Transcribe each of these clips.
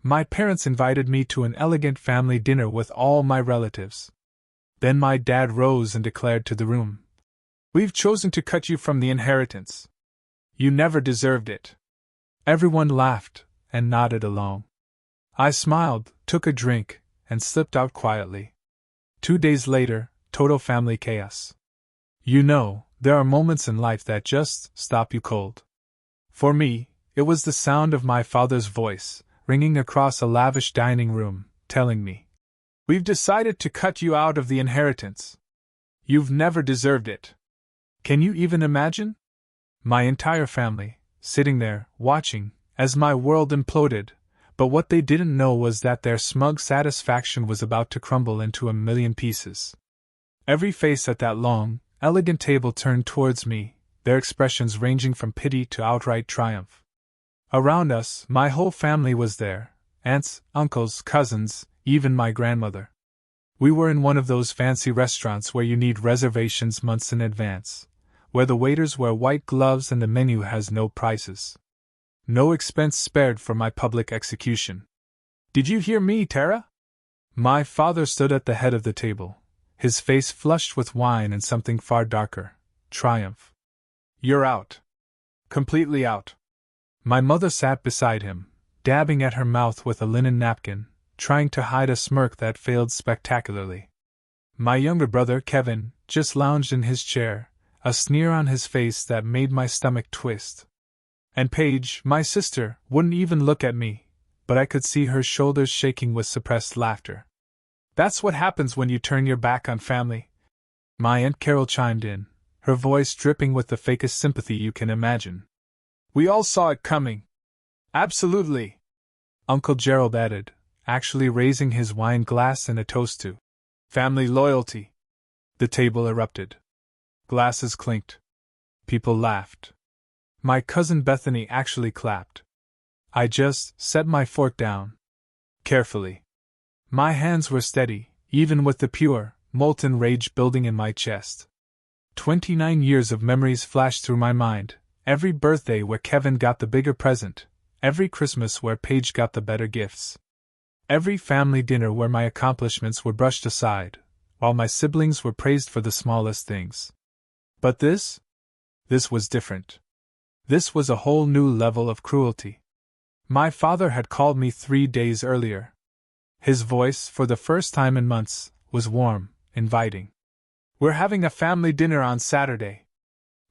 My parents invited me to an elegant family dinner with all my relatives. Then my dad rose and declared to the room, "We've chosen to cut you from the inheritance. You never deserved it." Everyone laughed and nodded along. I smiled, took a drink, and slipped out quietly. 2 days later, total family chaos. You know, there are moments in life that just stop you cold. For me, it was the sound of my father's voice, ringing across a lavish dining room, telling me, "We've decided to cut you out of the inheritance. You've never deserved it." Can you even imagine? My entire family, sitting there, watching, as my world imploded, but what they didn't know was that their smug satisfaction was about to crumble into a million pieces. Every face at that long, elegant table turned towards me, their expressions ranging from pity to outright triumph. Around us, my whole family was there, aunts, uncles, cousins, even my grandmother. We were in one of those fancy restaurants where you need reservations months in advance, where the waiters wear white gloves and the menu has no prices. No expense spared for my public execution. "Did you hear me, Tara?" My father stood at the head of the table, his face flushed with wine and something far darker, triumph. "You're out. Completely out." My mother sat beside him, dabbing at her mouth with a linen napkin, trying to hide a smirk that failed spectacularly. My younger brother, Kevin, just lounged in his chair, a sneer on his face that made my stomach twist. And Paige, my sister, wouldn't even look at me, but I could see her shoulders shaking with suppressed laughter. "That's what happens when you turn your back on family." My Aunt Carol chimed in, her voice dripping with the fakest sympathy you can imagine. "We all saw it coming." "Absolutely," Uncle Gerald added, actually raising his wine glass in a toast to family loyalty. The table erupted. Glasses clinked. People laughed. My cousin Bethany actually clapped. I just set my fork down. Carefully. My hands were steady, even with the pure, molten rage building in my chest. 29 years of memories flashed through my mind, every birthday where Kevin got the bigger present, every Christmas where Paige got the better gifts. Every family dinner where my accomplishments were brushed aside, while my siblings were praised for the smallest things. But this was different. This was a whole new level of cruelty. My father had called me 3 days earlier. His voice, for the first time in months, was warm, inviting. "We're having a family dinner on Saturday.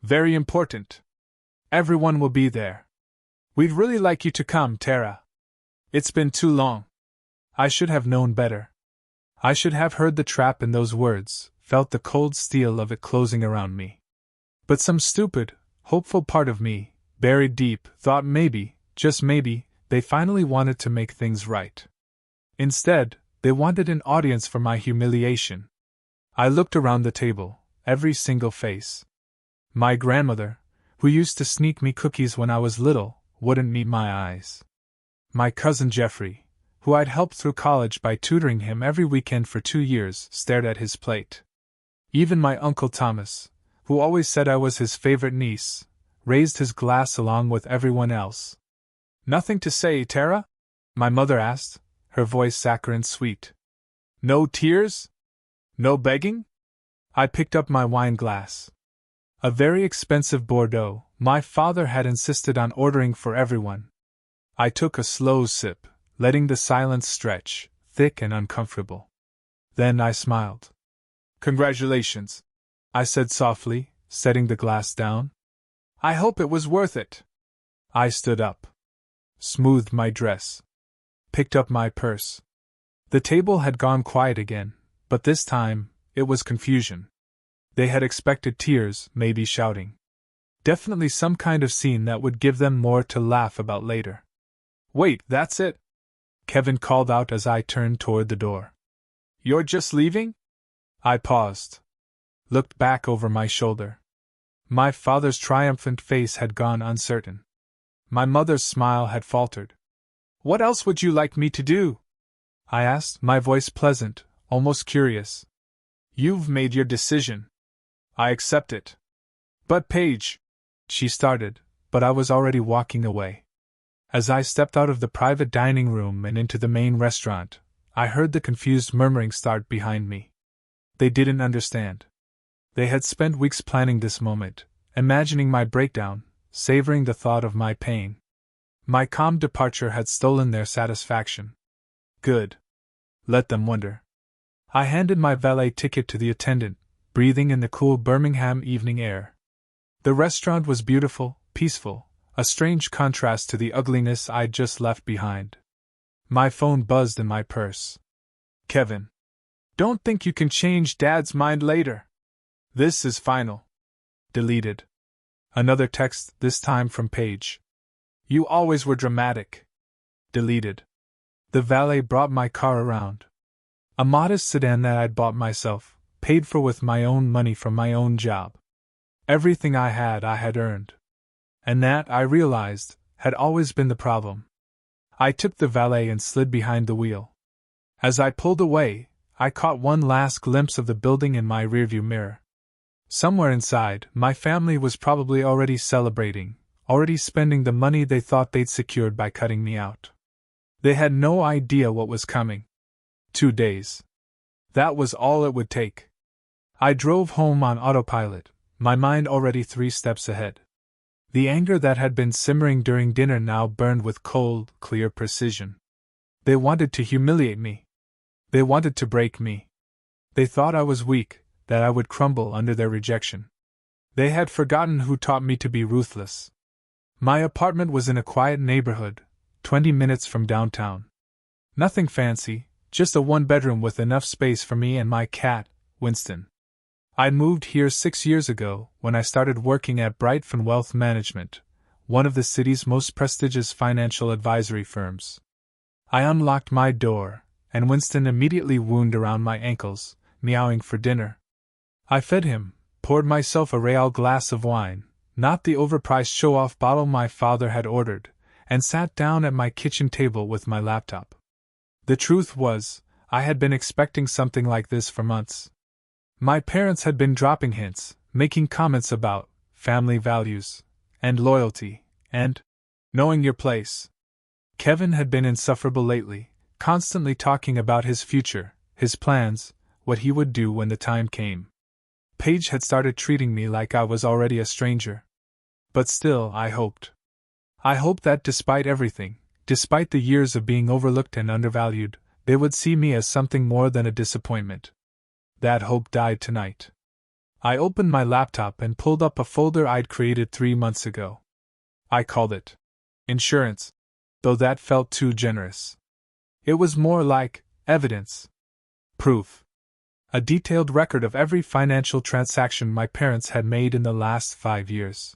Very important. Everyone will be there. We'd really like you to come, Tara. It's been too long." I should have known better. I should have heard the trap in those words, felt the cold steel of it closing around me. But some stupid, hopeful part of me, buried deep, thought maybe, just maybe, they finally wanted to make things right. Instead, they wanted an audience for my humiliation. I looked around the table, every single face. My grandmother, who used to sneak me cookies when I was little, wouldn't meet my eyes. My cousin Jeffrey, who I'd helped through college by tutoring him every weekend for 2 years, stared at his plate. Even my Uncle Thomas, who always said I was his favorite niece, raised his glass along with everyone else. "Nothing to say, Tara?" my mother asked, her voice saccharine sweet. "No tears? No begging?" I picked up my wine glass. A very expensive Bordeaux, my father had insisted on ordering for everyone. I took a slow sip, letting the silence stretch, thick and uncomfortable. Then I smiled. "Congratulations," I said softly, setting the glass down. "I hope it was worth it." I stood up, smoothed my dress, picked up my purse. The table had gone quiet again, but this time, it was confusion. They had expected tears, maybe shouting. Definitely some kind of scene that would give them more to laugh about later. "Wait, that's it," Kevin called out as I turned toward the door. "You're just leaving?" I paused, looked back over my shoulder. My father's triumphant face had gone uncertain. My mother's smile had faltered. "What else would you like me to do?" I asked, my voice pleasant, almost curious. "You've made your decision. I accept it." "But Paige," she started, but I was already walking away. As I stepped out of the private dining room and into the main restaurant, I heard the confused murmuring start behind me. They didn't understand. They had spent weeks planning this moment, imagining my breakdown, savoring the thought of my pain. My calm departure had stolen their satisfaction. Good. Let them wonder. I handed my valet ticket to the attendant, breathing in the cool Birmingham evening air. The restaurant was beautiful, peaceful, a strange contrast to the ugliness I'd just left behind. My phone buzzed in my purse. Kevin. Don't think you can change Dad's mind later. This is final. Deleted. Another text, this time from Paige. You always were dramatic. Deleted. The valet brought my car around. A modest sedan that I'd bought myself, paid for with my own money from my own job. Everything I had earned. And that, I realized, had always been the problem. I took the valet and slid behind the wheel. As I pulled away, I caught one last glimpse of the building in my rearview mirror. Somewhere inside, my family was probably already celebrating, already spending the money they thought they'd secured by cutting me out. They had no idea what was coming. 2 days. That was all it would take. I drove home on autopilot, my mind already 3 steps ahead. The anger that had been simmering during dinner now burned with cold, clear precision. They wanted to humiliate me. They wanted to break me. They thought I was weak, that I would crumble under their rejection. They had forgotten who taught me to be ruthless. My apartment was in a quiet neighborhood, 20 minutes from downtown. Nothing fancy, just a 1-bedroom with enough space for me and my cat, Winston. I'd moved here 6 years ago when I started working at Brightfin Wealth Management, one of the city's most prestigious financial advisory firms. I unlocked my door, and Winston immediately wound around my ankles, meowing for dinner. I fed him, poured myself a real glass of wine, not the overpriced show-off bottle my father had ordered, and sat down at my kitchen table with my laptop. The truth was, I had been expecting something like this for months. My parents had been dropping hints, making comments about family values, and loyalty, and knowing your place. Kevin had been insufferable lately, constantly talking about his future, his plans, what he would do when the time came. Paige had started treating me like I was already a stranger. But still, I hoped. I hoped that despite everything, despite the years of being overlooked and undervalued, they would see me as something more than a disappointment. That hope died tonight. I opened my laptop and pulled up a folder I'd created 3 months ago. I called it insurance, though that felt too generous. It was more like evidence. Proof. A detailed record of every financial transaction my parents had made in the last 5 years.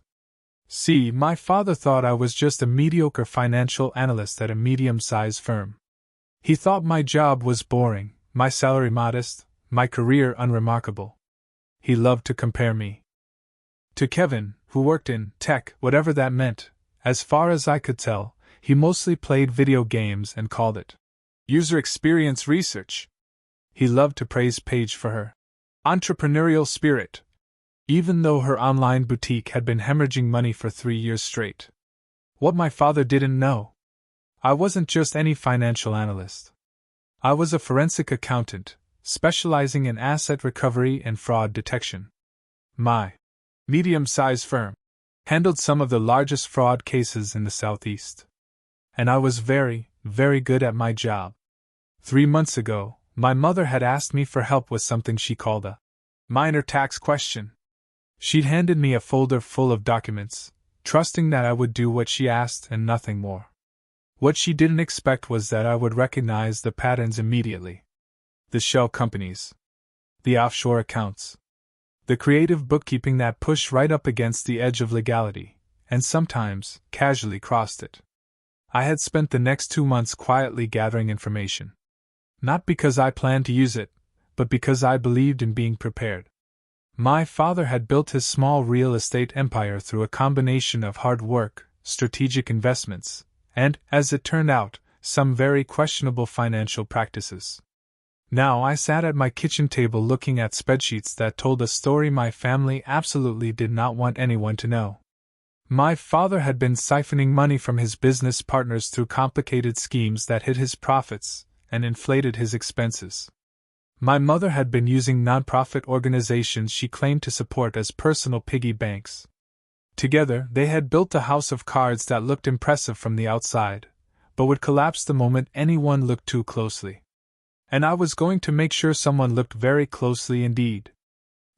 See, my father thought I was just a mediocre financial analyst at a medium-sized firm. He thought my job was boring, my salary modest, my career unremarkable. He loved to compare me to Kevin, who worked in tech, whatever that meant. As far as I could tell, he mostly played video games and called it user experience research. He loved to praise Paige for her entrepreneurial spirit, even though her online boutique had been hemorrhaging money for 3 years straight. What my father didn't know: I wasn't just any financial analyst. I was a forensic accountant, specializing in asset recovery and fraud detection. My medium-sized firm handled some of the largest fraud cases in the Southeast. And I was very, very good at my job. 3 months ago, my mother had asked me for help with something she called a minor tax question. She'd handed me a folder full of documents, trusting that I would do what she asked and nothing more. What she didn't expect was that I would recognize the patterns immediately. The shell companies, the offshore accounts, the creative bookkeeping that pushed right up against the edge of legality, and sometimes casually crossed it. I had spent the next 2 months quietly gathering information. Not because I planned to use it, but because I believed in being prepared. My father had built his small real estate empire through a combination of hard work, strategic investments, and, as it turned out, some very questionable financial practices. Now I sat at my kitchen table looking at spreadsheets that told a story my family absolutely did not want anyone to know. My father had been siphoning money from his business partners through complicated schemes that hid his profits and inflated his expenses. My mother had been using nonprofit organizations she claimed to support as personal piggy banks. Together, they had built a house of cards that looked impressive from the outside, but would collapse the moment anyone looked too closely. And I was going to make sure someone looked very closely indeed.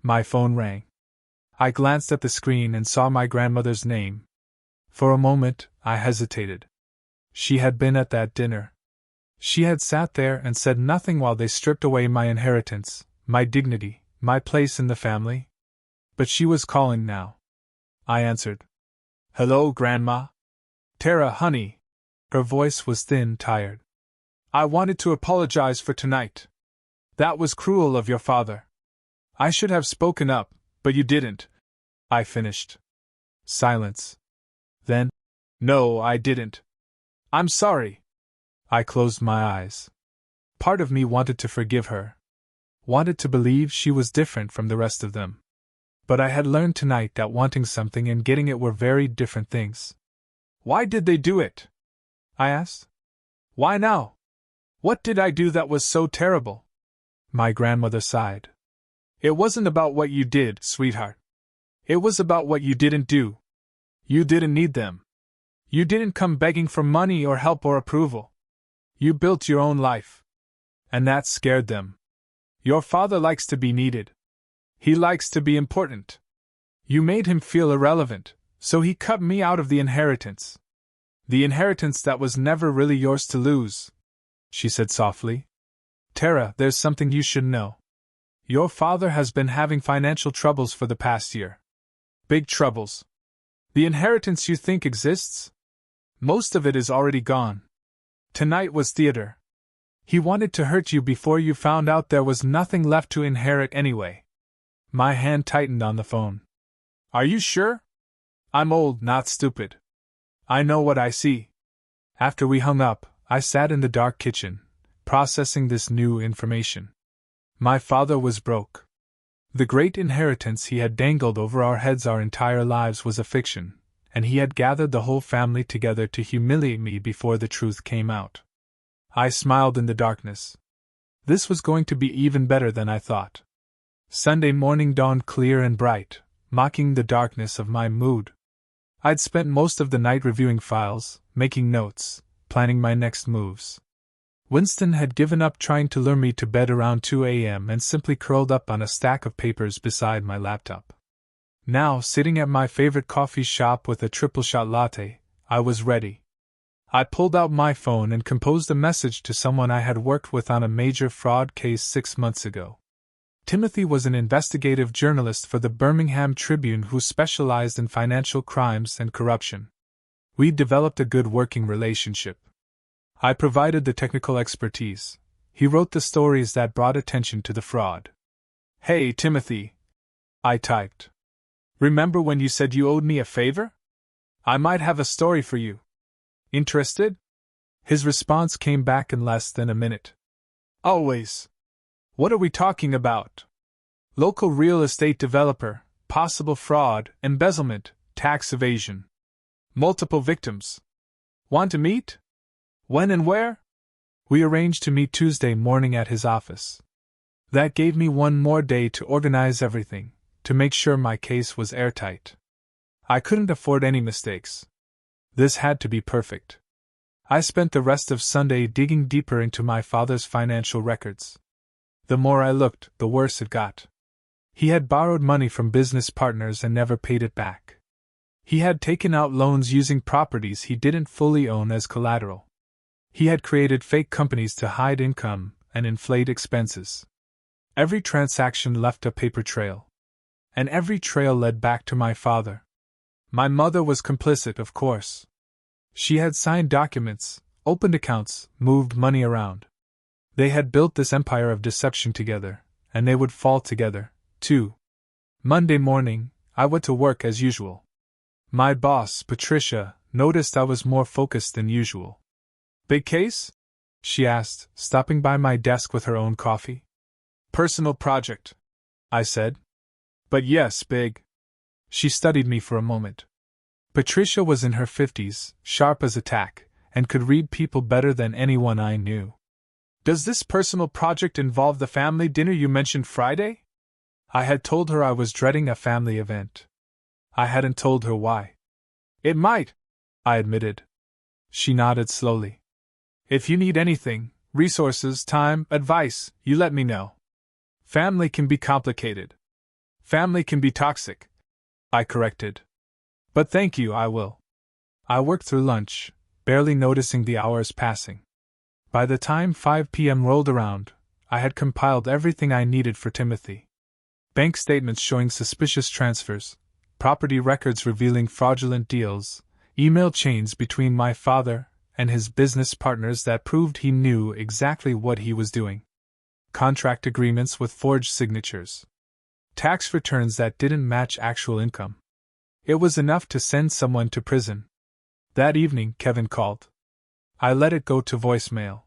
My phone rang. I glanced at the screen and saw my grandmother's name. For a moment, I hesitated. She had been at that dinner. She had sat there and said nothing while they stripped away my inheritance, my dignity, my place in the family. But she was calling now. I answered. "Hello, Grandma." "Tara, honey." Her voice was thin, tired. "I wanted to apologize for tonight. That was cruel of your father. I should have spoken up, but you didn't," I finished. Silence. Then, "No, I didn't. I'm sorry." I closed my eyes. Part of me wanted to forgive her. Wanted to believe she was different from the rest of them. But I had learned tonight that wanting something and getting it were very different things. "Why did they do it?" I asked. "Why now? What did I do that was so terrible?" My grandmother sighed. "It wasn't about what you did, sweetheart. It was about what you didn't do. You didn't need them. You didn't come begging for money or help or approval. You built your own life. And that scared them. Your father likes to be needed. He likes to be important. You made him feel irrelevant, so he cut me out of the inheritance. The inheritance that was never really yours to lose," she said softly. "Tara, there's something you should know. Your father has been having financial troubles for the past year. Big troubles. The inheritance you think exists? Most of it is already gone. Tonight was theater. He wanted to hurt you before you found out there was nothing left to inherit anyway." My hand tightened on the phone. "Are you sure? I'm old, not stupid. I know what I see." After we hung up, I sat in the dark kitchen, processing this new information. My father was broke. The great inheritance he had dangled over our heads our entire lives was a fiction, and he had gathered the whole family together to humiliate me before the truth came out. I smiled in the darkness. This was going to be even better than I thought. Sunday morning dawned clear and bright, mocking the darkness of my mood. I'd spent most of the night reviewing files, making notes, planning my next moves. Winston had given up trying to lure me to bed around 2 a.m. and simply curled up on a stack of papers beside my laptop. Now, sitting at my favorite coffee shop with a triple-shot latte, I was ready. I pulled out my phone and composed a message to someone I had worked with on a major fraud case 6 months ago. Timothy was an investigative journalist for the Birmingham Tribune who specialized in financial crimes and corruption. We'd developed a good working relationship. I provided the technical expertise. He wrote the stories that brought attention to the fraud. "Hey, Timothy," I typed. "Remember when you said you owed me a favor? I might have a story for you. Interested?" His response came back in less than a minute. "Always. What are we talking about? Local real estate developer, possible fraud, embezzlement, tax evasion. Multiple victims. Want to meet? When and where?" We arranged to meet Tuesday morning at his office. That gave me one more day to organize everything, to make sure my case was airtight. I couldn't afford any mistakes. This had to be perfect. I spent the rest of Sunday digging deeper into my father's financial records. The more I looked, the worse it got. He had borrowed money from business partners and never paid it back. He had taken out loans using properties he didn't fully own as collateral. He had created fake companies to hide income and inflate expenses. Every transaction left a paper trail. And every trail led back to my father. My mother was complicit, of course. She had signed documents, opened accounts, moved money around. They had built this empire of deception together, and they would fall together, too. Monday morning, I went to work as usual. My boss, Patricia, noticed I was more focused than usual. "Big case?" she asked, stopping by my desk with her own coffee. "Personal project," I said. "But yes, big." She studied me for a moment. Patricia was in her 50s, sharp as a tack, and could read people better than anyone I knew. Does this personal project involve the family dinner you mentioned Friday? I had told her I was dreading a family event. I hadn't told her why. It might, I admitted. She nodded slowly. If you need anything, resources, time, advice, you let me know. Family can be complicated. Family can be toxic, I corrected. But thank you, I will. I worked through lunch, barely noticing the hours passing. By the time 5 p.m. rolled around, I had compiled everything I needed for Timothy. Bank statements showing suspicious transfers, property records revealing fraudulent deals, email chains between my father and his business partners that proved he knew exactly what he was doing, contract agreements with forged signatures, tax returns that didn't match actual income. It was enough to send someone to prison. That evening, Kevin called. I let it go to voicemail.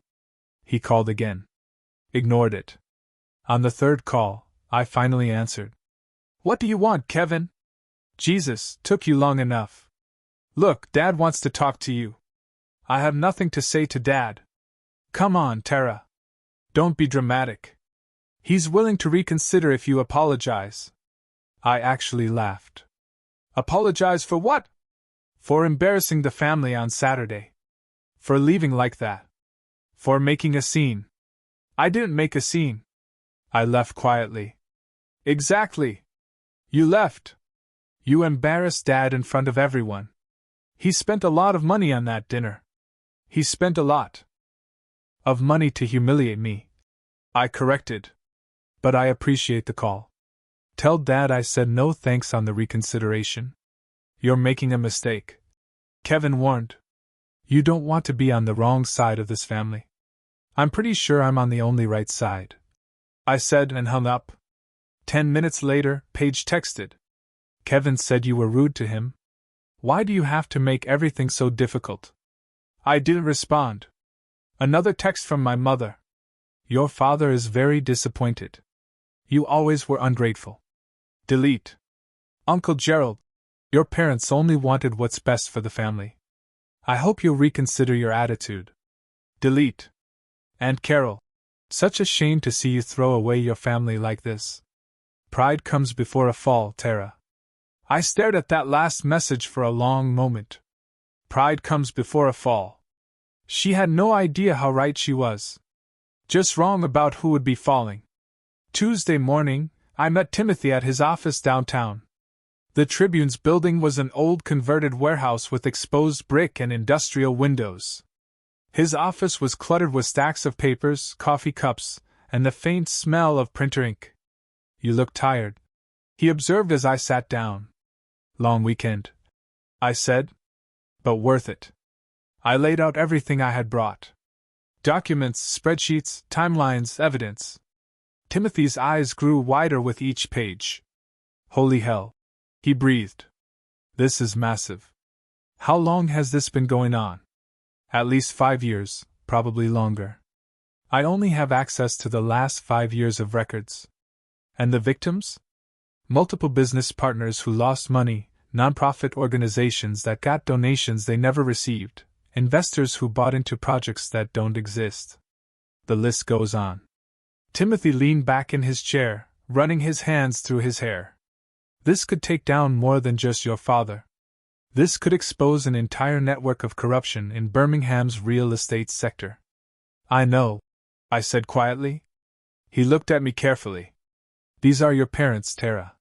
He called again. Ignored it. On the third call, I finally answered. What do you want, Kevin? Jesus, took you long enough. Look, Dad wants to talk to you. I have nothing to say to Dad. Come on, Tara. Don't be dramatic. He's willing to reconsider if you apologize. I actually laughed. Apologize for what? For embarrassing the family on Saturday. For leaving like that. For making a scene. I didn't make a scene. I left quietly. Exactly. You left. You embarrassed Dad in front of everyone. He spent a lot of money on that dinner. He spent a lot of money to humiliate me. I corrected. But I appreciate the call. Tell Dad I said no thanks on the reconsideration. You're making a mistake. Kevin warned. You don't want to be on the wrong side of this family. I'm pretty sure I'm on the only right side. I said and hung up. 10 minutes later, Paige texted. Kevin said you were rude to him. Why do you have to make everything so difficult? I didn't respond. Another text from my mother. Your father is very disappointed. You always were ungrateful. Delete. Uncle Gerald, your parents only wanted what's best for the family. I hope you'll reconsider your attitude. Delete. Aunt Carol, such a shame to see you throw away your family like this. Pride comes before a fall, Tara. I stared at that last message for a long moment. Pride comes before a fall. She had no idea how right she was. Just wrong about who would be falling. Tuesday morning, I met Timothy at his office downtown. The Tribune's building was an old converted warehouse with exposed brick and industrial windows. His office was cluttered with stacks of papers, coffee cups, and the faint smell of printer ink. You look tired, he observed as I sat down. Long weekend, I said. But worth it. I laid out everything I had brought. Documents, spreadsheets, timelines, evidence. Timothy's eyes grew wider with each page. Holy hell, he breathed. This is massive. How long has this been going on? At least 5 years, probably longer. I only have access to the last 5 years of records. And the victims? Multiple business partners who lost money, nonprofit organizations that got donations they never received, investors who bought into projects that don't exist. The list goes on. Timothy leaned back in his chair, running his hands through his hair. This could take down more than just your father. This could expose an entire network of corruption in Birmingham's real estate sector. I know, I said quietly. He looked at me carefully. These are your parents, Tara.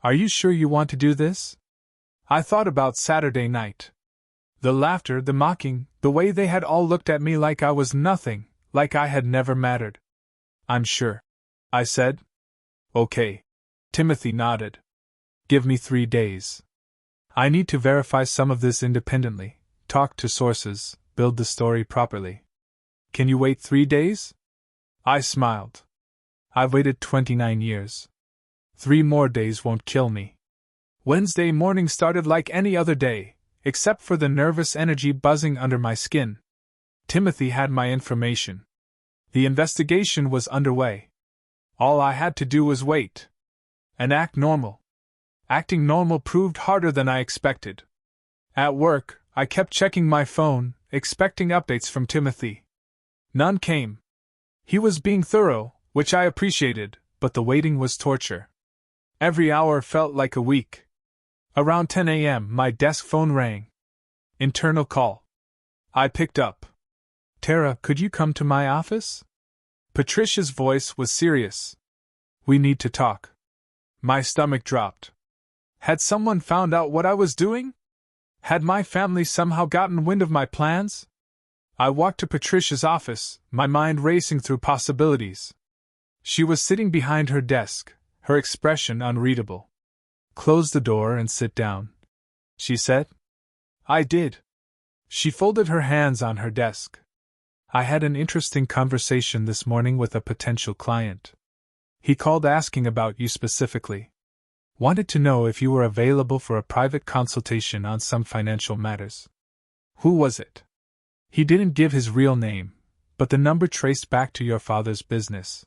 Are you sure you want to do this? I thought about Saturday night. The laughter, the mocking, the way they had all looked at me like I was nothing, like I had never mattered. I'm sure, I said. Okay. Timothy nodded. Give me 3 days. I need to verify some of this independently, talk to sources, build the story properly. Can you wait 3 days? I smiled. I've waited 29 years. 3 more days won't kill me. Wednesday morning started like any other day, except for the nervous energy buzzing under my skin. Timothy had my information. The investigation was underway. All I had to do was wait. And act normal. Acting normal proved harder than I expected. At work, I kept checking my phone, expecting updates from Timothy. None came. He was being thorough, which I appreciated, but the waiting was torture. Every hour felt like a week. Around 10 a.m., my desk phone rang. Internal call. I picked up. Tara, could you come to my office? Patricia's voice was serious. We need to talk. My stomach dropped. Had someone found out what I was doing? Had my family somehow gotten wind of my plans? I walked to Patricia's office, my mind racing through possibilities. She was sitting behind her desk, her expression unreadable. Close the door and sit down, she said. I did. She folded her hands on her desk. I had an interesting conversation this morning with a potential client. He called asking about you specifically. Wanted to know if you were available for a private consultation on some financial matters. Who was it? He didn't give his real name, but the number traced back to your father's business.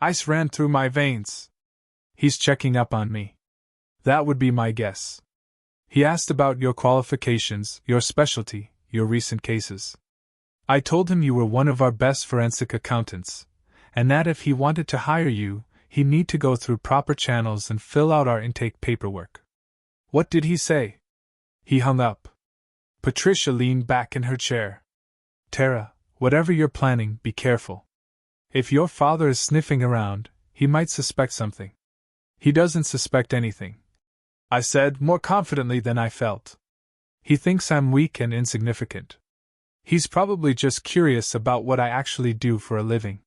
Ice ran through my veins. He's checking up on me. That would be my guess. He asked about your qualifications, your specialty, your recent cases. I told him you were one of our best forensic accountants, and that if he wanted to hire you, he'd need to go through proper channels and fill out our intake paperwork. What did he say? He hung up. Patricia leaned back in her chair. Tara, whatever you're planning, be careful. If your father is sniffing around, he might suspect something. He doesn't suspect anything, I said more confidently than I felt. He thinks I'm weak and insignificant. He's probably just curious about what I actually do for a living.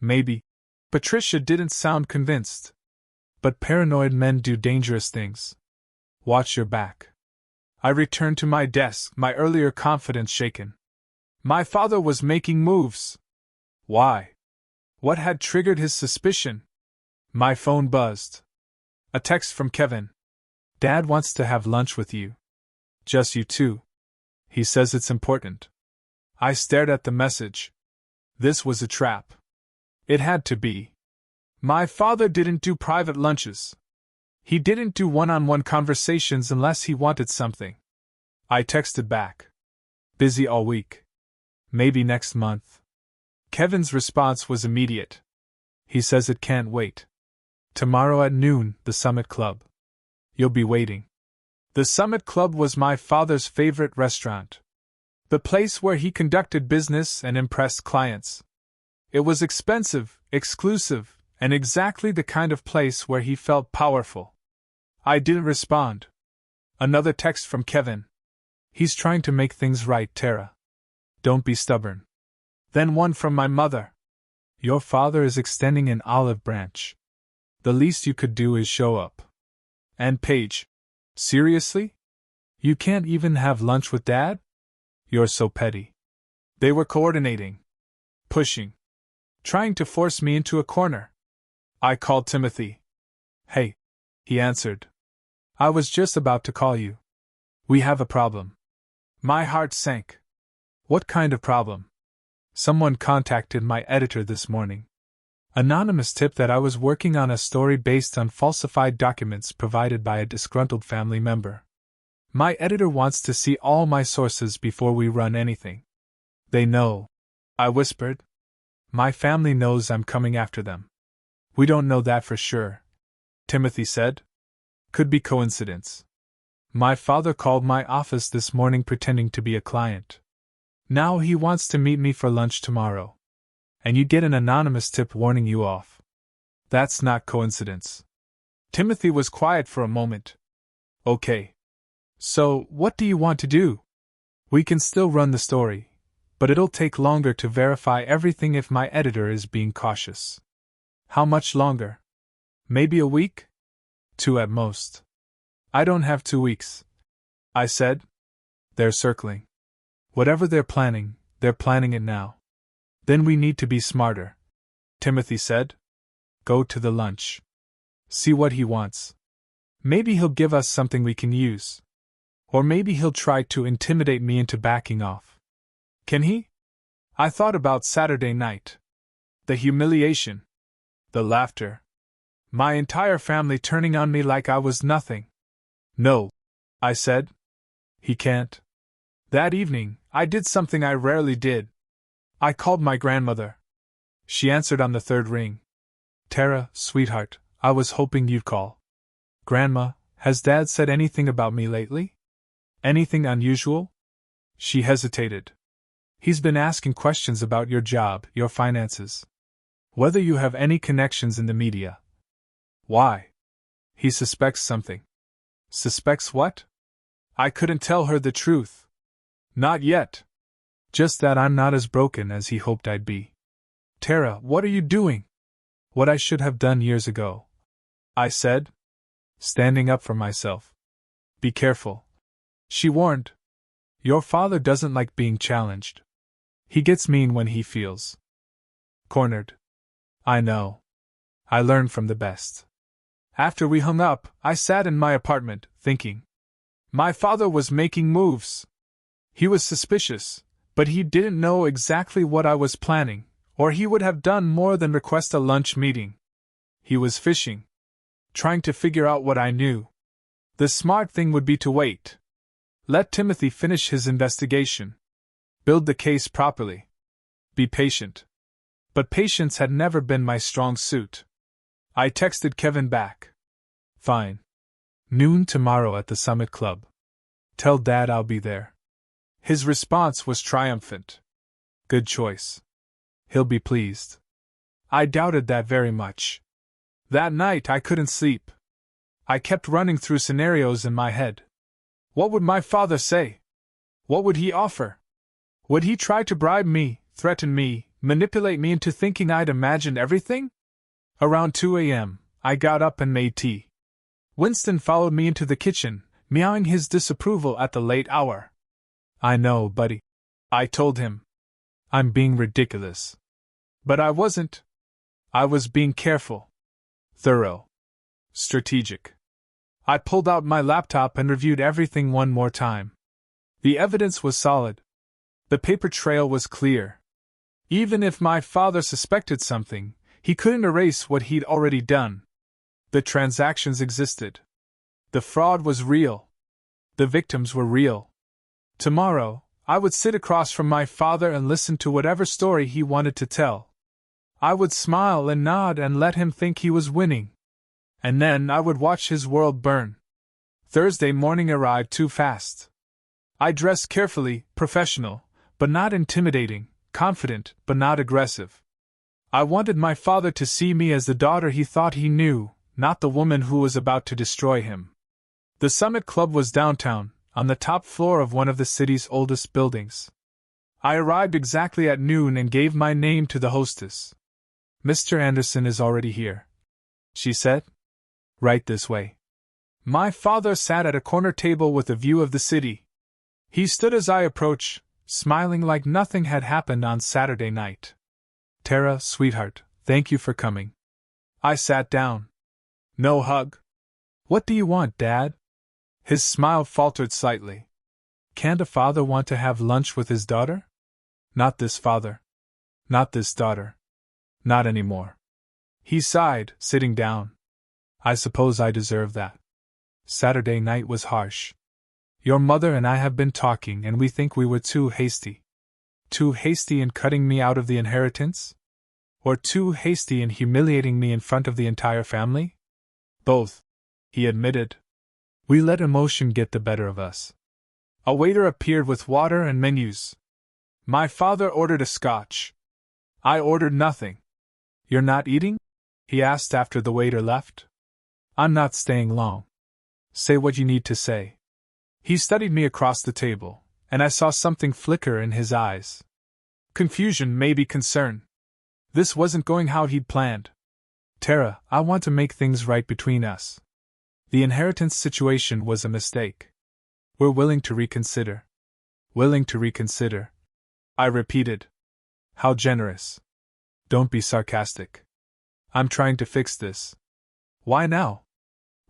Maybe. Patricia didn't sound convinced. But paranoid men do dangerous things. Watch your back. I returned to my desk, my earlier confidence shaken. My father was making moves. Why? What had triggered his suspicion? My phone buzzed. A text from Kevin. Dad wants to have lunch with you. Just you two. He says it's important. I stared at the message. This was a trap. It had to be. My father didn't do private lunches. He didn't do one-on-one conversations unless he wanted something. I texted back. Busy all week. Maybe next month. Kevin's response was immediate. He says it can't wait. Tomorrow at noon, the Summit Club. You'll be waiting. The Summit Club was my father's favorite restaurant. The place where he conducted business and impressed clients. It was expensive, exclusive, and exactly the kind of place where he felt powerful. I didn't respond. Another text from Kevin. He's trying to make things right, Tara. Don't be stubborn. Then one from my mother. Your father is extending an olive branch. The least you could do is show up. And Paige. Seriously? You can't even have lunch with Dad? You're so petty. They were coordinating. Pushing. Trying to force me into a corner. I called Timothy. Hey. He answered. I was just about to call you. We have a problem. My heart sank. What kind of problem? Someone contacted my editor this morning. Anonymous tip that I was working on a story based on falsified documents provided by a disgruntled family member. My editor wants to see all my sources before we run anything. They know. I whispered. My family knows I'm coming after them. We don't know that for sure, Timothy said. Could be coincidence. My father called my office this morning pretending to be a client. Now he wants to meet me for lunch tomorrow. And you get an anonymous tip warning you off. That's not coincidence. Timothy was quiet for a moment. Okay. So, what do you want to do? We can still run the story, but it'll take longer to verify everything if my editor is being cautious. How much longer? Maybe a week? 2 at most. I don't have 2 weeks, I said. They're circling. Whatever they're planning it now. Then we need to be smarter, Timothy said. Go to the lunch. See what he wants. Maybe he'll give us something we can use. Or maybe he'll try to intimidate me into backing off. Can he? I thought about Saturday night. The humiliation. The laughter. My entire family turning on me like I was nothing. No, I said. He can't. That evening, I did something I rarely did. I called my grandmother. She answered on the third ring. Tara, sweetheart, I was hoping you'd call. Grandma, has Dad said anything about me lately? Anything unusual? She hesitated. He's been asking questions about your job, your finances. Whether you have any connections in the media. Why? He suspects something. Suspects what? I couldn't tell her the truth. Not yet. Just that I'm not as broken as he hoped I'd be. Tara, what are you doing? What I should have done years ago. I said, standing up for myself. Be careful. She warned. Your father doesn't like being challenged. He gets mean when he feels cornered. I know. I learned from the best. After we hung up, I sat in my apartment, thinking. My father was making moves. He was suspicious, but he didn't know exactly what I was planning, or he would have done more than request a lunch meeting. He was fishing. Trying to figure out what I knew. The smart thing would be to wait. Let Timothy finish his investigation. Build the case properly. Be patient. But patience had never been my strong suit. I texted Kevin back. Fine. Noon tomorrow at the Summit Club. Tell Dad I'll be there. His response was triumphant. Good choice. He'll be pleased. I doubted that very much. That night I couldn't sleep. I kept running through scenarios in my head. What would my father say? What would he offer? Would he try to bribe me, threaten me, manipulate me into thinking I'd imagined everything? Around 2 a.m., I got up and made tea. Winston followed me into the kitchen, meowing his disapproval at the late hour. I know, buddy. I told him. I'm being ridiculous. But I wasn't. I was being careful. Thorough. Strategic. I pulled out my laptop and reviewed everything one more time. The evidence was solid. The paper trail was clear. Even if my father suspected something, he couldn't erase what he'd already done. The transactions existed. The fraud was real. The victims were real. Tomorrow, I would sit across from my father and listen to whatever story he wanted to tell. I would smile and nod and let him think he was winning. And then I would watch his world burn. Thursday morning arrived too fast. I dressed carefully, professional, but not intimidating, confident, but not aggressive. I wanted my father to see me as the daughter he thought he knew, not the woman who was about to destroy him. The Summit Club was downtown, on the top floor of one of the city's oldest buildings. I arrived exactly at noon and gave my name to the hostess. Mr. Anderson is already here, she said. Right this way. My father sat at a corner table with a view of the city. He stood as I approached, smiling like nothing had happened on Saturday night. Tara, sweetheart, thank you for coming. I sat down. No hug. What do you want, Dad? His smile faltered slightly. Can't a father want to have lunch with his daughter? Not this father. Not this daughter. Not anymore. He sighed, sitting down. I suppose I deserve that. Saturday night was harsh. Your mother and I have been talking and we think we were too hasty. Too hasty in cutting me out of the inheritance? Or too hasty in humiliating me in front of the entire family? Both, he admitted. We let emotion get the better of us. A waiter appeared with water and menus. My father ordered a scotch. I ordered nothing. You're not eating? He asked after the waiter left. I'm not staying long. Say what you need to say. He studied me across the table, and I saw something flicker in his eyes. Confusion, maybe concern. This wasn't going how he'd planned. Tara, I want to make things right between us. The inheritance situation was a mistake. We're willing to reconsider. Willing to reconsider. I repeated. How generous. Don't be sarcastic. I'm trying to fix this. Why now?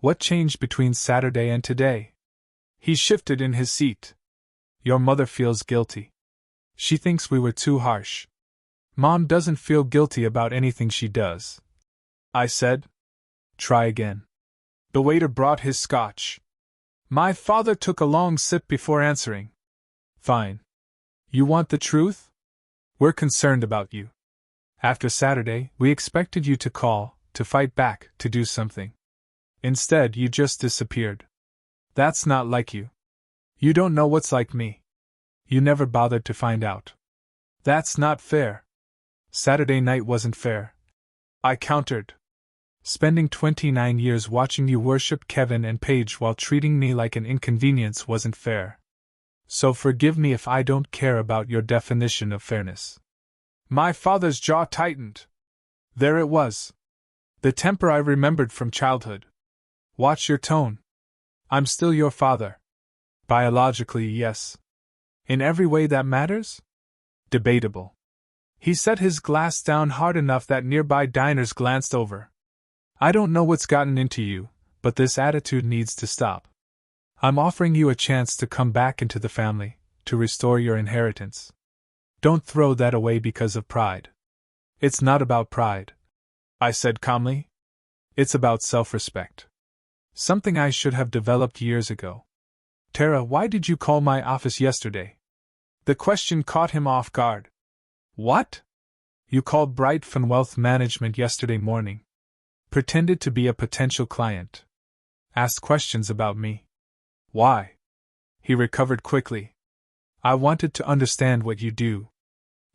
What changed between Saturday and today? He shifted in his seat. Your mother feels guilty. She thinks we were too harsh. Mom doesn't feel guilty about anything she does. I said. Try again. The waiter brought his scotch. My father took a long sip before answering. Fine. You want the truth? We're concerned about you. After Saturday, we expected you to call, to fight back, to do something. Instead, you just disappeared. That's not like you. You don't know what's like me. You never bothered to find out. That's not fair. Saturday night wasn't fair, I countered. Spending 29 years watching you worship Kevin and Paige while treating me like an inconvenience wasn't fair. So forgive me if I don't care about your definition of fairness. My father's jaw tightened. There it was. The temper I remembered from childhood. Watch your tone. I'm still your father. Biologically, yes. In every way that matters? Debatable. He set his glass down hard enough that nearby diners glanced over. I don't know what's gotten into you, but this attitude needs to stop. I'm offering you a chance to come back into the family, to restore your inheritance. Don't throw that away because of pride. It's not about pride, I said calmly. It's about self-respect. Something I should have developed years ago. Tara, why did you call my office yesterday? The question caught him off guard. What? You called Bright Wealth Management yesterday morning. Pretended to be a potential client. Asked questions about me. Why? He recovered quickly. I wanted to understand what you do.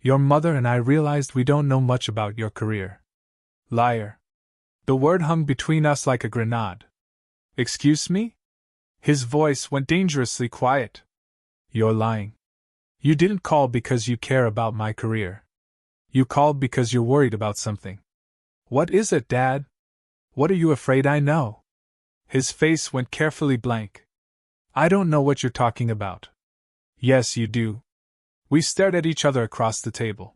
Your mother and I realized we don't know much about your career. Liar. The word hung between us like a grenade. Excuse me? His voice went dangerously quiet. You're lying. You didn't call because you care about my career. You called because you're worried about something. What is it, Dad? What are you afraid I know? His face went carefully blank. I don't know what you're talking about. Yes, you do. We stared at each other across the table.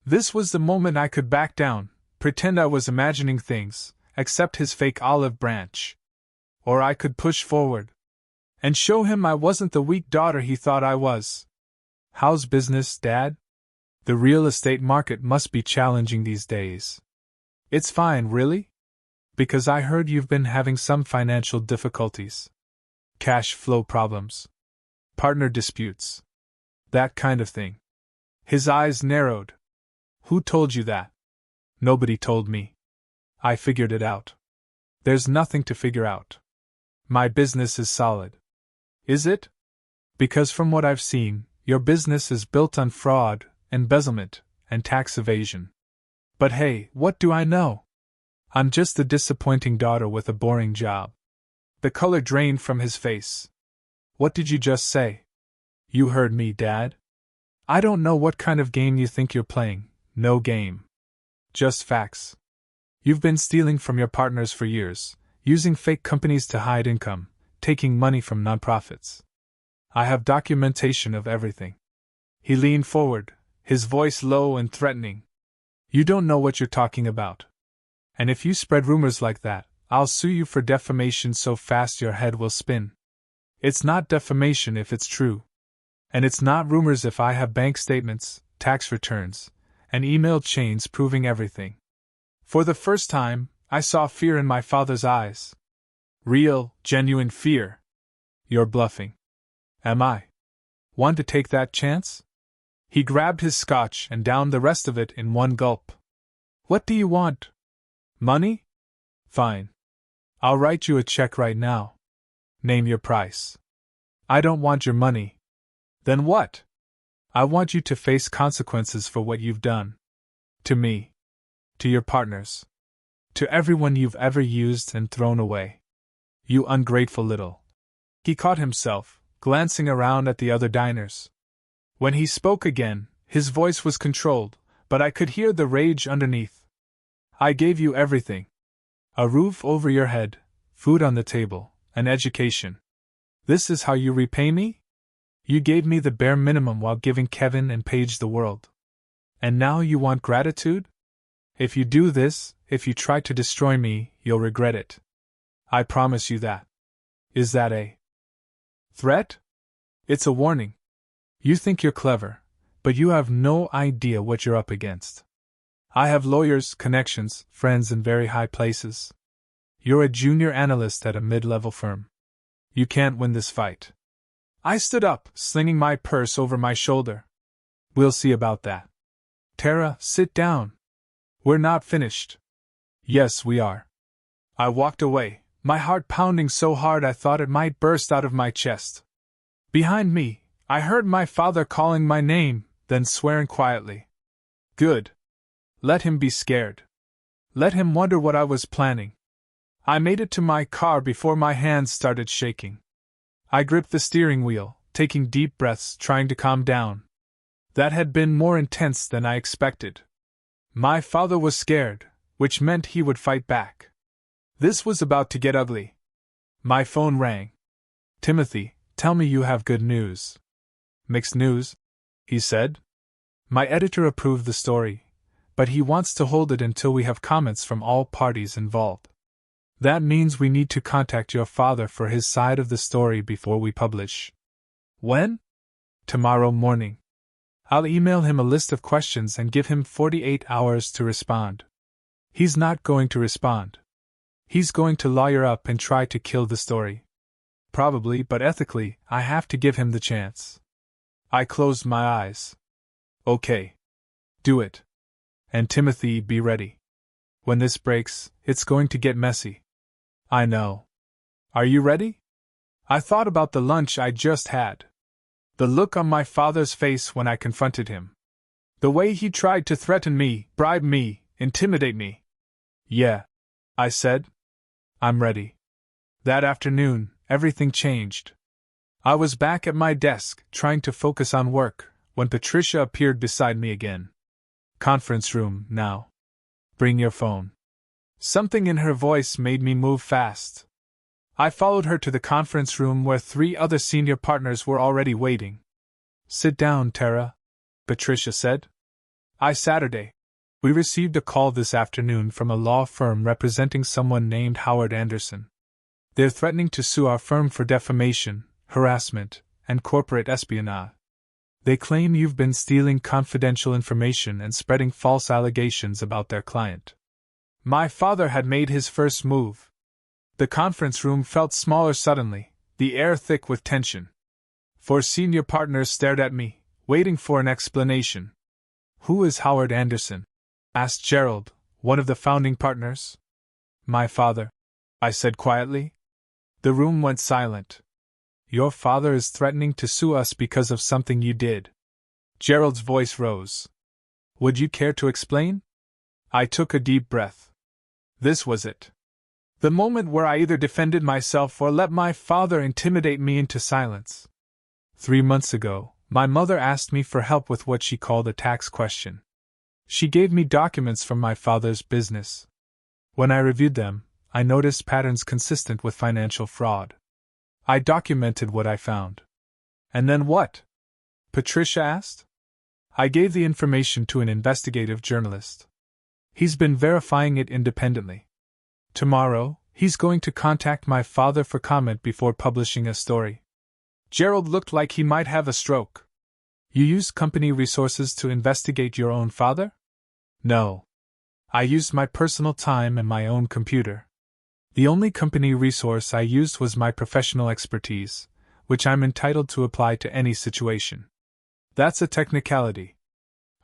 This was the moment I could back down, pretend I was imagining things, accept his fake olive branch. Or I could push forward and show him I wasn't the weak daughter he thought I was. How's business, Dad? The real estate market must be challenging these days. It's fine, really? Because I heard you've been having some financial difficulties. Cash flow problems. Partner disputes. That kind of thing. His eyes narrowed. Who told you that? Nobody told me. I figured it out. There's nothing to figure out. My business is solid. Is it? Because from what I've seen, your business is built on fraud, embezzlement, and tax evasion. But hey, what do I know? I'm just a disappointing daughter with a boring job. The color drained from his face. What did you just say? You heard me, Dad. I don't know what kind of game you think you're playing. No game. Just facts. You've been stealing from your partners for years, using fake companies to hide income, taking money from nonprofits. I have documentation of everything. He leaned forward, his voice low and threatening. You don't know what you're talking about. And if you spread rumors like that, I'll sue you for defamation so fast your head will spin. It's not defamation if it's true. And it's not rumors if I have bank statements, tax returns, and email chains proving everything. For the first time, I saw fear in my father's eyes. Real, genuine fear. You're bluffing. Am I? Want to take that chance? He grabbed his scotch and downed the rest of it in one gulp. What do you want? Money? Fine. I'll write you a check right now. Name your price. I don't want your money. Then what? I want you to face consequences for what you've done. To me. To your partners. To everyone you've ever used and thrown away. You ungrateful little. He caught himself, glancing around at the other diners. When he spoke again, his voice was controlled, but I could hear the rage underneath. I gave you everything. A roof over your head, food on the table, an education. This is how you repay me? You gave me the bare minimum while giving Kevin and Paige the world. And now you want gratitude? If you do this, if you try to destroy me, you'll regret it. I promise you that. Is that a threat? It's a warning. You think you're clever, but you have no idea what you're up against. I have lawyers, connections, friends in very high places. You're a junior analyst at a mid-level firm. You can't win this fight. I stood up, slinging my purse over my shoulder. We'll see about that. Tara, sit down. We're not finished. Yes, we are. I walked away, my heart pounding so hard I thought it might burst out of my chest. Behind me, I heard my father calling my name, then swearing quietly. Good. Let him be scared. Let him wonder what I was planning. I made it to my car before my hands started shaking. I gripped the steering wheel, taking deep breaths, trying to calm down. That had been more intense than I expected. My father was scared, which meant he would fight back. This was about to get ugly. My phone rang. Timothy, tell me you have good news. Mixed news, he said. My editor approved the story, but he wants to hold it until we have comments from all parties involved. That means we need to contact your father for his side of the story before we publish. When? Tomorrow morning. I'll email him a list of questions and give him 48 hours to respond. He's not going to respond. He's going to lawyer up and try to kill the story. Probably, but ethically, I have to give him the chance. I closed my eyes. Okay. Do it. And Timothy, be ready. When this breaks, it's going to get messy. I know. Are you ready? I thought about the lunch I just had. The look on my father's face when I confronted him. The way he tried to threaten me, bribe me, intimidate me. Yeah, I said. I'm ready. That afternoon, everything changed. I was back at my desk, trying to focus on work, when Patricia appeared beside me again. Conference room, now. Bring your phone. Something in her voice made me move fast. I followed her to the conference room where 3 other senior partners were already waiting. Sit down, Tara, Patricia said. Saturday. We received a call this afternoon from a law firm representing someone named Howard Anderson. They're threatening to sue our firm for defamation, harassment, and corporate espionage. They claim you've been stealing confidential information and spreading false allegations about their client. My father had made his first move. The conference room felt smaller suddenly, the air thick with tension. 4 senior partners stared at me, waiting for an explanation. Who is Howard Anderson? Asked Gerald, one of the founding partners. My father, I said quietly. The room went silent. Your father is threatening to sue us because of something you did. Gerald's voice rose. Would you care to explain? I took a deep breath. This was it. The moment where I either defended myself or let my father intimidate me into silence. 3 months ago, my mother asked me for help with what she called a tax question. She gave me documents from my father's business. When I reviewed them, I noticed patterns consistent with financial fraud. I documented what I found. And then what? Patricia asked. I gave the information to an investigative journalist. He's been verifying it independently. Tomorrow, he's going to contact my father for comment before publishing a story. Gerald looked like he might have a stroke. You used company resources to investigate your own father? No. I used my personal time and my own computer. The only company resource I used was my professional expertise, which I'm entitled to apply to any situation. That's a technicality.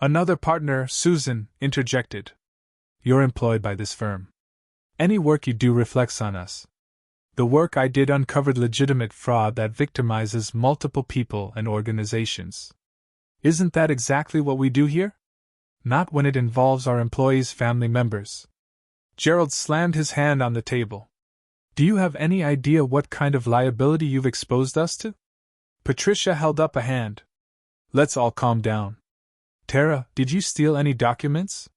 Another partner, Susan, interjected. You're employed by this firm. Any work you do reflects on us. The work I did uncovered legitimate fraud that victimizes multiple people and organizations. Isn't that exactly what we do here? Not when it involves our employees' family members. Gerald slammed his hand on the table. Do you have any idea what kind of liability you've exposed us to? Patricia held up a hand. Let's all calm down. Tara, did you steal any documents?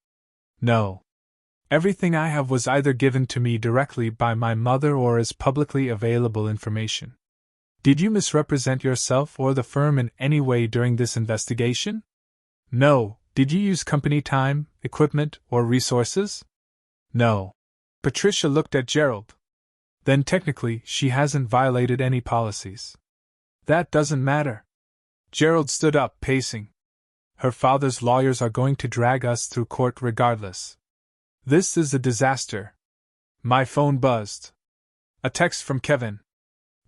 No. Everything I have was either given to me directly by my mother or as publicly available information. Did you misrepresent yourself or the firm in any way during this investigation? No. Did you use company time, equipment, or resources? No. Patricia looked at Gerald. Then technically, she hasn't violated any policies. That doesn't matter. Gerald stood up, pacing. Her father's lawyers are going to drag us through court regardless. This is a disaster. My phone buzzed. A text from Kevin.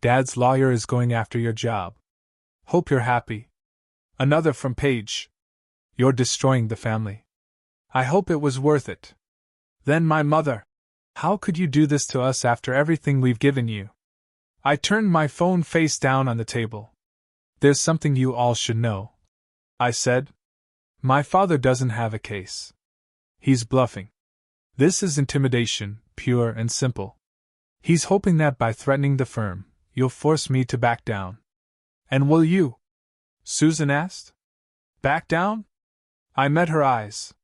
Dad's lawyer is going after your job. Hope you're happy. Another from Paige. You're destroying the family. I hope it was worth it. Then my mother. How could you do this to us after everything we've given you? I turned my phone face down on the table. There's something you all should know, I said. My father doesn't have a case. He's bluffing. This is intimidation, pure and simple. He's hoping that by threatening the firm, you'll force me to back down. And will you? Susan asked. Back down? I met her eyes.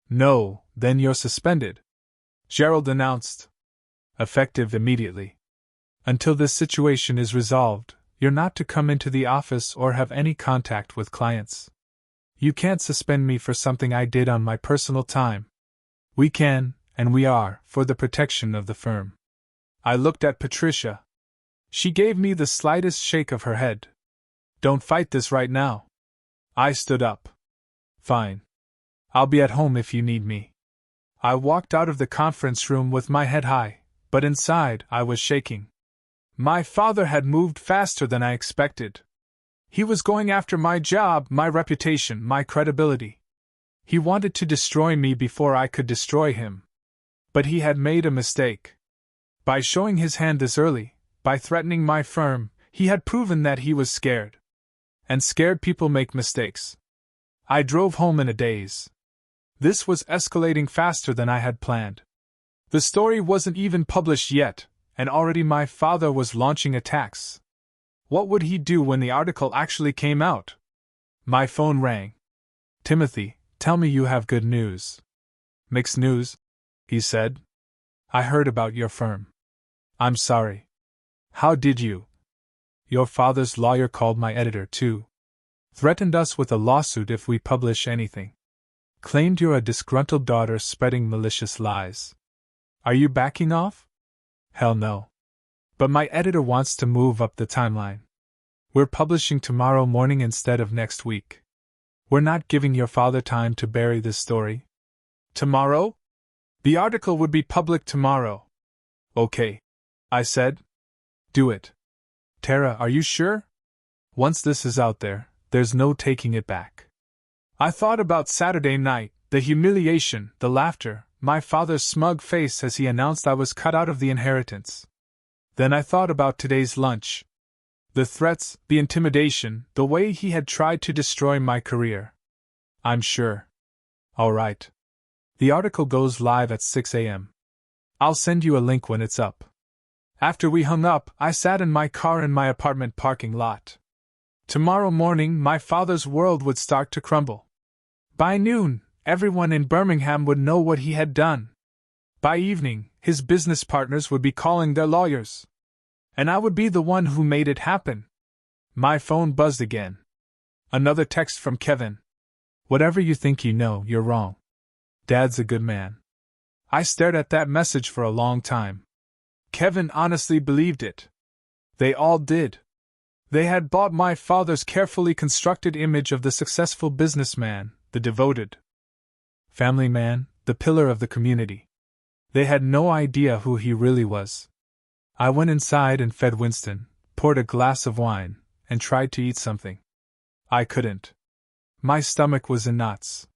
No, then you're suspended, Gerald announced. Effective immediately. Until this situation is resolved, you're not to come into the office or have any contact with clients. You can't suspend me for something I did on my personal time. We can, and we are, for the protection of the firm. I looked at Patricia. She gave me the slightest shake of her head. Don't fight this right now. I stood up. Fine. I'll be at home if you need me. I walked out of the conference room with my head high, but inside I was shaking. My father had moved faster than I expected. He was going after my job, my reputation, my credibility. He wanted to destroy me before I could destroy him. But he had made a mistake. By showing his hand this early, by threatening my firm, he had proven that he was scared. And scared people make mistakes. I drove home in a daze. This was escalating faster than I had planned. The story wasn't even published yet, and already my father was launching attacks. What would he do when the article actually came out? My phone rang. Timothy, tell me you have good news. Mixed news, he said. I heard about your firm. I'm sorry. How did you? Your father's lawyer called my editor, too. Threatened us with a lawsuit if we publish anything. Claimed you're a disgruntled daughter spreading malicious lies. Are you backing off? Hell no. But my editor wants to move up the timeline. We're publishing tomorrow morning instead of next week. We're not giving your father time to bury this story. Tomorrow? The article would be public tomorrow. Okay, I said. Do it. Tara, are you sure? Once this is out there, there's no taking it back. I thought about Saturday night, the humiliation, the laughter, my father's smug face as he announced I was cut out of the inheritance. Then I thought about today's lunch. The threats, the intimidation, the way he had tried to destroy my career. I'm sure. All right. The article goes live at 6 a.m. I'll send you a link when it's up. After we hung up, I sat in my car in my apartment parking lot. Tomorrow morning, my father's world would start to crumble. By noon, everyone in Birmingham would know what he had done. By evening, his business partners would be calling their lawyers. And I would be the one who made it happen. My phone buzzed again. Another text from Kevin. Whatever you think you know, you're wrong. Dad's a good man. I stared at that message for a long time. Kevin honestly believed it. They all did. They had bought my father's carefully constructed image of the successful businessman, the devoted family man, the pillar of the community. They had no idea who he really was. I went inside and fed Winston, poured a glass of wine, and tried to eat something. I couldn't. My stomach was in knots.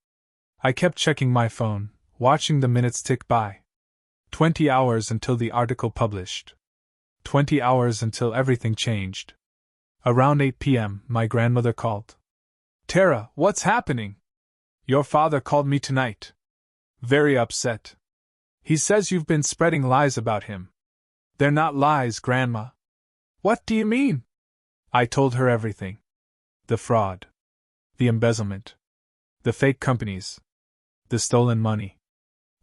I kept checking my phone, watching the minutes tick by. 20 hours until the article published. 20 hours until everything changed. Around 8 p.m., my grandmother called. Tara, what's happening? Your father called me tonight. Very upset. He says you've been spreading lies about him. They're not lies, Grandma. What do you mean? I told her everything. The fraud. The embezzlement. The fake companies. The stolen money.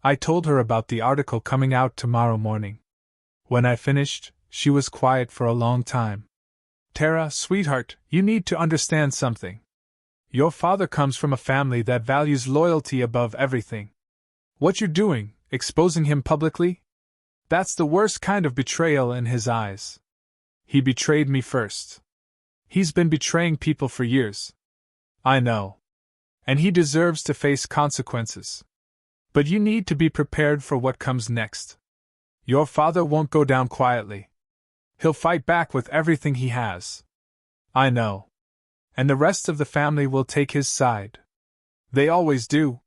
I told her about the article coming out tomorrow morning. When I finished, she was quiet for a long time. Tara, sweetheart, you need to understand something. Your father comes from a family that values loyalty above everything. What you're doing, exposing him publicly? That's the worst kind of betrayal in his eyes. He betrayed me first. He's been betraying people for years. I know. And he deserves to face consequences. But you need to be prepared for what comes next. Your father won't go down quietly. He'll fight back with everything he has. I know. And the rest of the family will take his side. They always do.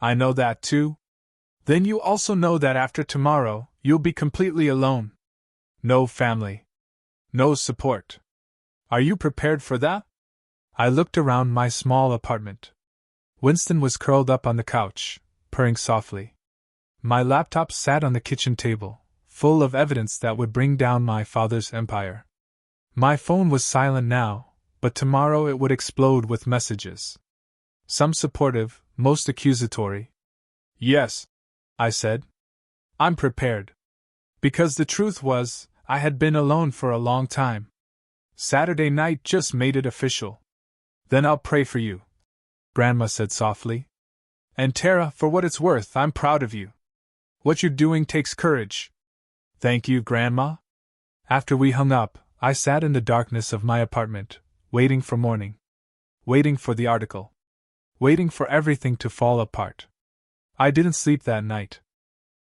I know that too. Then you also know that after tomorrow, you'll be completely alone. No family. No support. Are you prepared for that? I looked around my small apartment. Winston was curled up on the couch, purring softly. My laptop sat on the kitchen table, full of evidence that would bring down my father's empire. My phone was silent now, but tomorrow it would explode with messages. Some supportive, most accusatory. Yes, I said. I'm prepared. Because the truth was, I had been alone for a long time. Saturday night just made it official. Then I'll pray for you, Grandma said softly. And Tara, for what it's worth, I'm proud of you. What you're doing takes courage. Thank you, Grandma. After we hung up, I sat in the darkness of my apartment, waiting for morning. Waiting for the article. Waiting for everything to fall apart. I didn't sleep that night.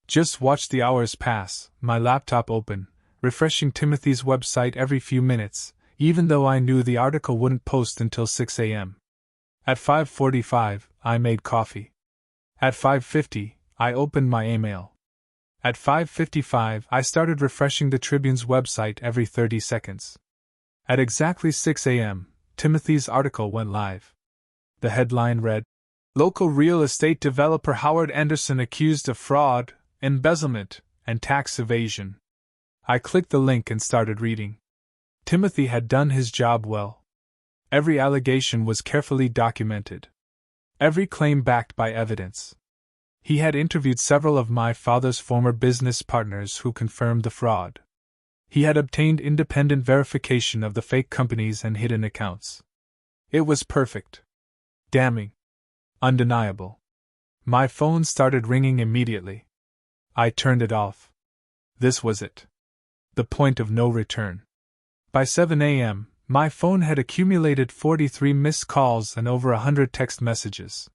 Just watched the hours pass, my laptop open, refreshing Timothy's website every few minutes, even though I knew the article wouldn't post until 6 a.m. At 5:45, I made coffee. At 5:50, I opened my email. At 5:55, I started refreshing the Tribune's website every 30 seconds. At exactly 6 a.m., Timothy's article went live. The headline read, Local real estate developer Howard Anderson accused of fraud, embezzlement, and tax evasion. I clicked the link and started reading. Timothy had done his job well. Every allegation was carefully documented. Every claim backed by evidence. He had interviewed several of my father's former business partners who confirmed the fraud. He had obtained independent verification of the fake companies and hidden accounts. It was perfect. Damning. Undeniable. My phone started ringing immediately. I turned it off. This was it. The point of no return. By 7 a.m., my phone had accumulated 43 missed calls and over 100 text messages.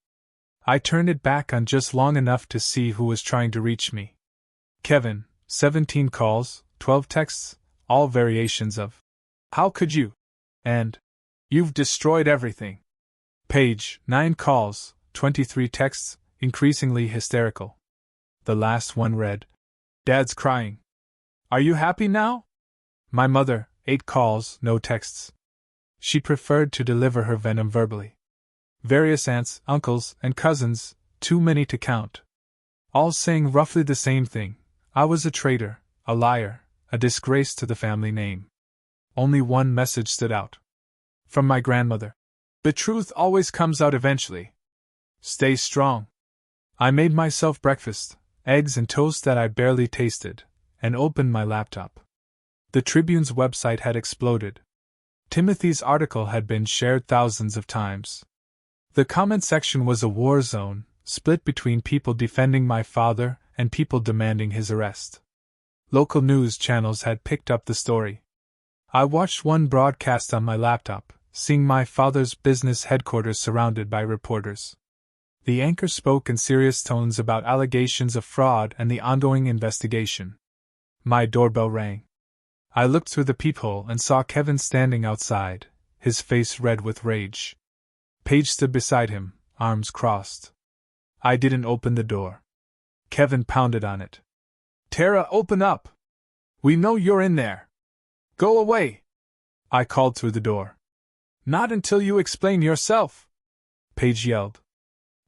I turned it back on just long enough to see who was trying to reach me. Kevin, 17 calls, 12 texts, all variations of, How could you? And, You've destroyed everything. Paige, 9 calls, 23 texts, increasingly hysterical. The last one read, Dad's crying. Are you happy now? My mother, 8 calls, no texts. She preferred to deliver her venom verbally. Various aunts, uncles, and cousins, too many to count. All saying roughly the same thing. I was a traitor, a liar, a disgrace to the family name. Only one message stood out. From my grandmother. The truth always comes out eventually. Stay strong. I made myself breakfast, eggs and toast that I barely tasted, and opened my laptop. The Tribune's website had exploded. Timothy's article had been shared thousands of times. The comment section was a war zone, split between people defending my father and people demanding his arrest. Local news channels had picked up the story. I watched one broadcast on my laptop, seeing my father's business headquarters surrounded by reporters. The anchor spoke in serious tones about allegations of fraud and the ongoing investigation. My doorbell rang. I looked through the peephole and saw Kevin standing outside, his face red with rage. Paige stood beside him, arms crossed. I didn't open the door. Kevin pounded on it. Tara, open up! We know you're in there! Go away! I called through the door. Not until you explain yourself! Paige yelled.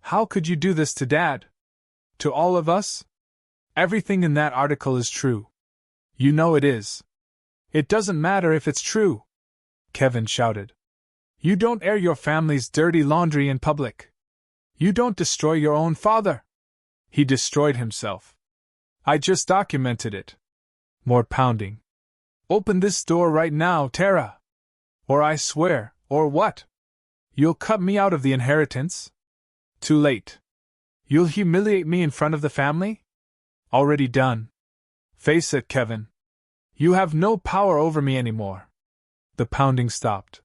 How could you do this to Dad? To all of us? Everything in that article is true. You know it is. It doesn't matter if it's true, Kevin shouted. You don't air your family's dirty laundry in public. You don't destroy your own father. He destroyed himself. I just documented it. More pounding. Open this door right now, Tara. Or I swear, or what? You'll cut me out of the inheritance? Too late. You'll humiliate me in front of the family? Already done. Face it, Kevin. You have no power over me anymore. The pounding stopped.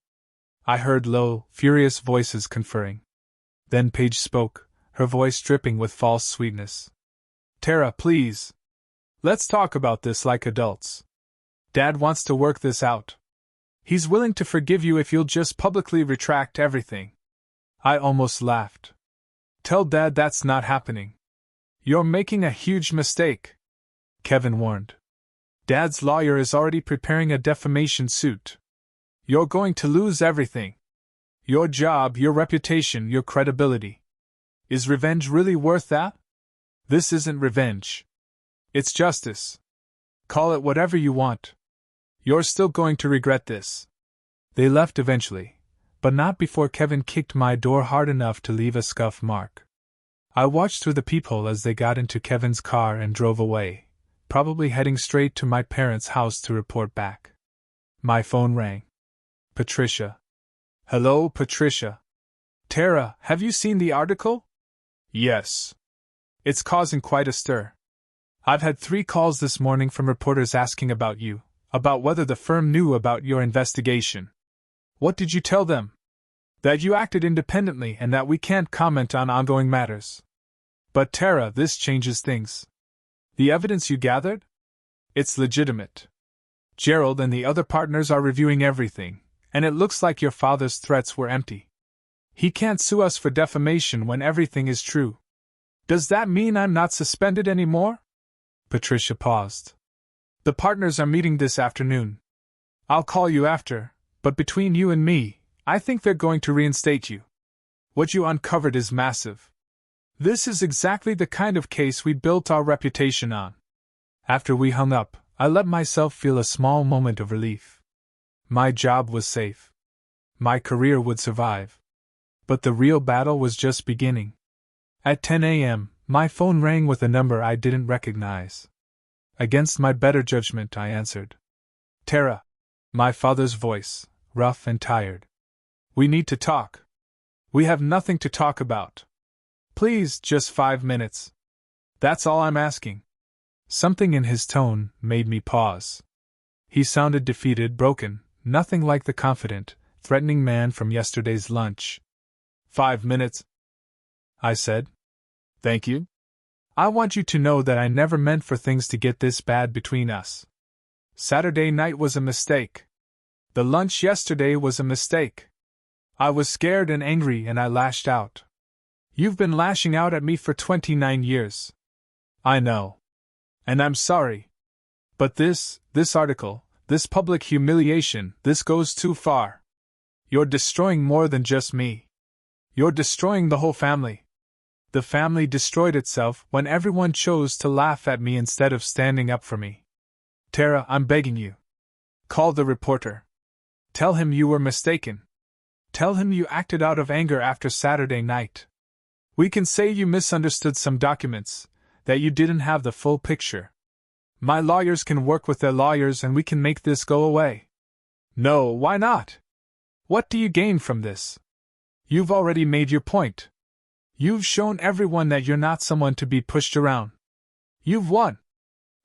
I heard low, furious voices conferring. Then Paige spoke, her voice dripping with false sweetness. Tara, please. Let's talk about this like adults. Dad wants to work this out. He's willing to forgive you if you'll just publicly retract everything. I almost laughed. Tell Dad that's not happening. You're making a huge mistake, Kevin warned. Dad's lawyer is already preparing a defamation suit. You're going to lose everything. Your job, your reputation, your credibility. Is revenge really worth that? This isn't revenge. It's justice. Call it whatever you want. You're still going to regret this. They left eventually, but not before Kevin kicked my door hard enough to leave a scuff mark. I watched through the peephole as they got into Kevin's car and drove away, probably heading straight to my parents' house to report back. My phone rang. Patricia. Hello, Patricia. Tara, have you seen the article? Yes. It's causing quite a stir. I've had 3 calls this morning from reporters asking about you, about whether the firm knew about your investigation. What did you tell them? That you acted independently and that we can't comment on ongoing matters. But Tara, this changes things. The evidence you gathered? It's legitimate. Gerald and the other partners are reviewing everything, and it looks like your father's threats were empty. He can't sue us for defamation when everything is true. Does that mean I'm not suspended anymore? Patricia paused. The partners are meeting this afternoon. I'll call you after, but between you and me, I think they're going to reinstate you. What you uncovered is massive. This is exactly the kind of case we built our reputation on. After we hung up, I let myself feel a small moment of relief. My job was safe. My career would survive. But the real battle was just beginning. At 10 a.m., my phone rang with a number I didn't recognize. Against my better judgment, I answered. Tara. My father's voice, rough and tired. We need to talk. We have nothing to talk about. Please, just 5 minutes. That's all I'm asking. Something in his tone made me pause. He sounded defeated, broken, nothing like the confident, threatening man from yesterday's lunch. 5 minutes, I said. Thank you. I want you to know that I never meant for things to get this bad between us. Saturday night was a mistake. The lunch yesterday was a mistake. I was scared and angry and I lashed out. You've been lashing out at me for 29 years. I know. And I'm sorry. But this article, this public humiliation, this goes too far. You're destroying more than just me. You're destroying the whole family. The family destroyed itself when everyone chose to laugh at me instead of standing up for me. Tara, I'm begging you. Call the reporter. Tell him you were mistaken. Tell him you acted out of anger after Saturday night. We can say you misunderstood some documents, that you didn't have the full picture. My lawyers can work with their lawyers and we can make this go away. No, why not? What do you gain from this? You've already made your point. You've shown everyone that you're not someone to be pushed around. You've won.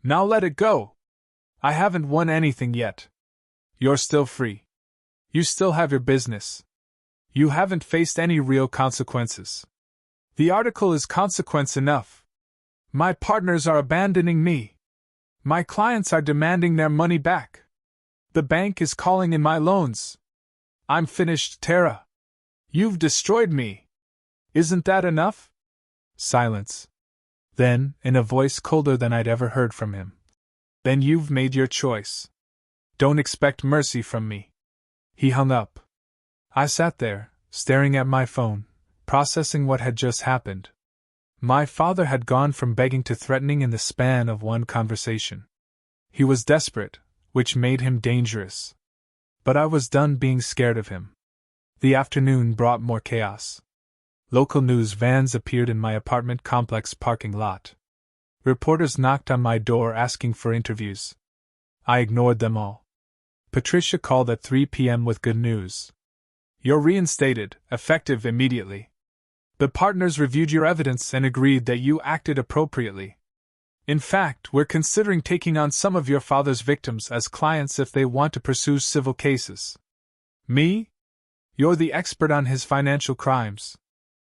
Now let it go. I haven't won anything yet. You're still free. You still have your business. You haven't faced any real consequences. The article is consequence enough. My partners are abandoning me. My clients are demanding their money back. The bank is calling in my loans. I'm finished, Tara. You've destroyed me. Isn't that enough? Silence. Then, in a voice colder than I'd ever heard from him. Then you've made your choice. Don't expect mercy from me. He hung up. I sat there, staring at my phone, processing what had just happened. My father had gone from begging to threatening in the span of one conversation. He was desperate, which made him dangerous. But I was done being scared of him. The afternoon brought more chaos. Local news vans appeared in my apartment complex parking lot. Reporters knocked on my door asking for interviews. I ignored them all. Patricia called at 3 p.m. with good news. You're reinstated, effective immediately. The partners reviewed your evidence and agreed that you acted appropriately. In fact, we're considering taking on some of your father's victims as clients if they want to pursue civil cases. Me? You're the expert on his financial crimes.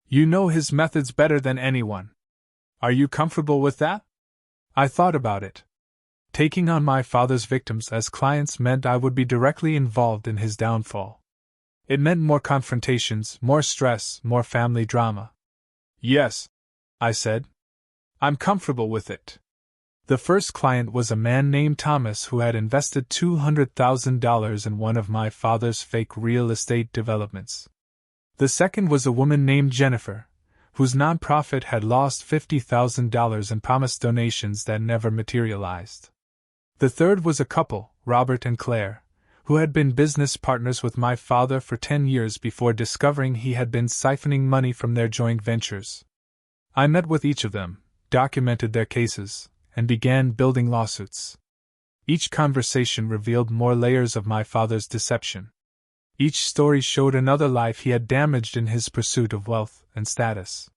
You know his methods better than anyone. Are you comfortable with that? I thought about it. Taking on my father's victims as clients meant I would be directly involved in his downfall. It meant more confrontations, more stress, more family drama. Yes, I said. I'm comfortable with it. The first client was a man named Thomas who had invested $200,000 in one of my father's fake real estate developments. The second was a woman named Jennifer, whose nonprofit had lost $50,000 in promised donations that never materialized. The third was a couple, Robert and Claire, who had been business partners with my father for 10 years before discovering he had been siphoning money from their joint ventures. I met with each of them, documented their cases, and began building lawsuits. Each conversation revealed more layers of my father's deception. Each story showed another life he had damaged in his pursuit of wealth and status.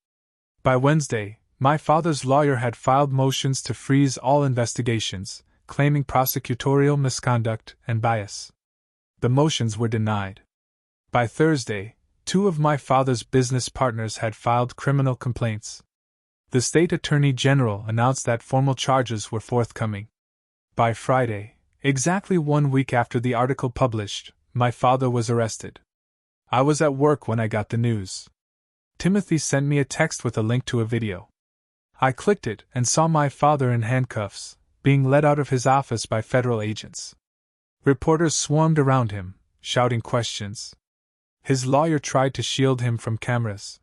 By Wednesday, my father's lawyer had filed motions to freeze all investigations, claiming prosecutorial misconduct and bias. The motions were denied. By Thursday, 2 of my father's business partners had filed criminal complaints. The state attorney general announced that formal charges were forthcoming. By Friday, exactly 1 week after the article published, my father was arrested. I was at work when I got the news. Timothy sent me a text with a link to a video. I clicked it and saw my father in handcuffs, being led out of his office by federal agents. Reporters swarmed around him, shouting questions. His lawyer tried to shield him from cameras.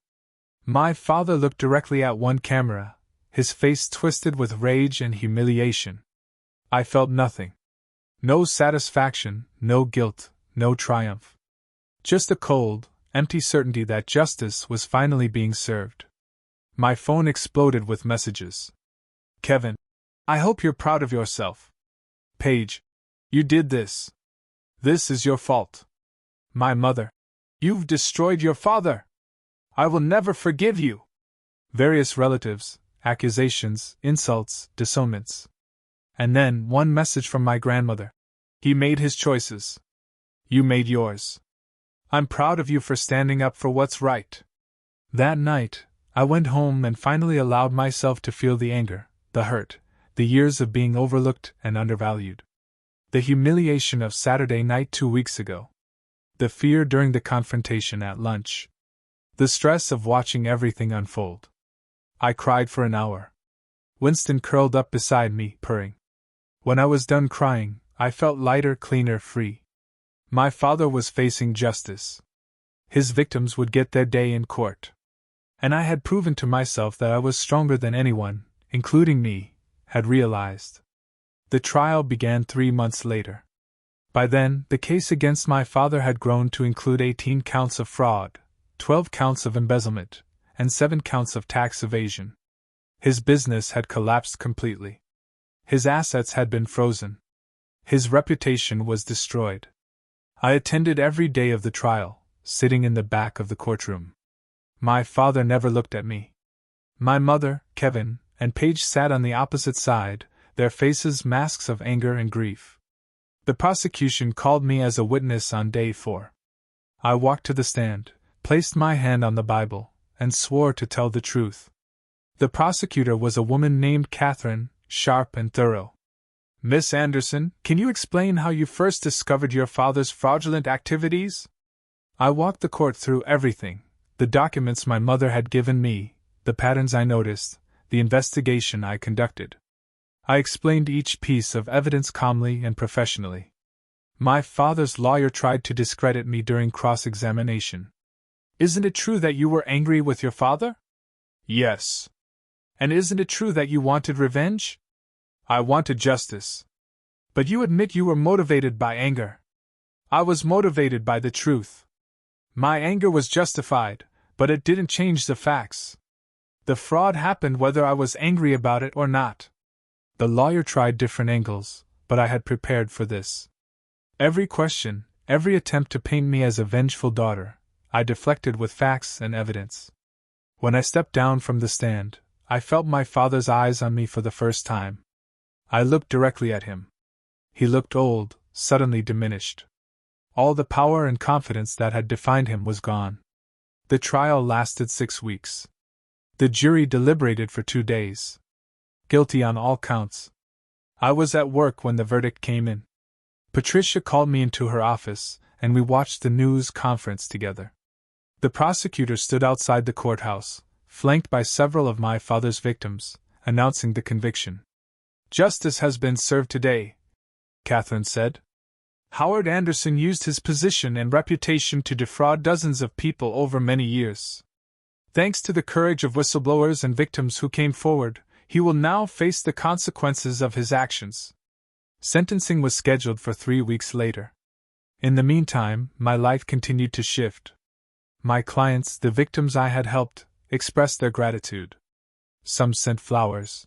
My father looked directly at one camera, his face twisted with rage and humiliation. I felt nothing. No satisfaction, no guilt, no triumph. Just a cold, empty certainty that justice was finally being served. My phone exploded with messages. Kevin, I hope you're proud of yourself. Paige, you did this. This is your fault. My mother, you've destroyed your father. I will never forgive you. Various relatives, accusations, insults, disownments. And then one message from my grandmother. He made his choices. You made yours. I'm proud of you for standing up for what's right. That night, I went home and finally allowed myself to feel the anger, the hurt, the years of being overlooked and undervalued. The humiliation of Saturday night 2 weeks ago. The fear during the confrontation at lunch. The stress of watching everything unfold. I cried for an hour. Winston curled up beside me, purring. When I was done crying, I felt lighter, cleaner, free. My father was facing justice. His victims would get their day in court. And I had proven to myself that I was stronger than anyone, including me, had realized. The trial began 3 months later. By then, the case against my father had grown to include 18 counts of fraud, 12 counts of embezzlement, and 7 counts of tax evasion. His business had collapsed completely. His assets had been frozen. His reputation was destroyed. I attended every day of the trial, sitting in the back of the courtroom. My father never looked at me. My mother, Kevin, and Paige sat on the opposite side, their faces masks of anger and grief. The prosecution called me as a witness on day 4. I walked to the stand, placed my hand on the Bible, and swore to tell the truth. The prosecutor was a woman named Catherine, sharp and thorough. Miss Anderson, can you explain how you first discovered your father's fraudulent activities? I walked the court through everything, the documents my mother had given me, the patterns I noticed, the investigation I conducted. I explained each piece of evidence calmly and professionally. My father's lawyer tried to discredit me during cross-examination. Isn't it true that you were angry with your father? Yes. And isn't it true that you wanted revenge? I wanted justice. But you admit you were motivated by anger. I was motivated by the truth. My anger was justified, but it didn't change the facts. The fraud happened whether I was angry about it or not. The lawyer tried different angles, but I had prepared for this. Every question, every attempt to paint me as a vengeful daughter, I deflected with facts and evidence. When I stepped down from the stand, I felt my father's eyes on me for the first time. I looked directly at him. He looked old, suddenly diminished. All the power and confidence that had defined him was gone. The trial lasted 6 weeks. The jury deliberated for 2 days. Guilty on all counts. I was at work when the verdict came in. Patricia called me into her office, and we watched the news conference together. The prosecutor stood outside the courthouse, flanked by several of my father's victims, announcing the conviction. "Justice has been served today," Catherine said. "Howard Anderson used his position and reputation to defraud dozens of people over many years. Thanks to the courage of whistleblowers and victims who came forward, he will now face the consequences of his actions." Sentencing was scheduled for 3 weeks later. In the meantime, my life continued to shift. My clients, the victims I had helped, expressed their gratitude. Some sent flowers,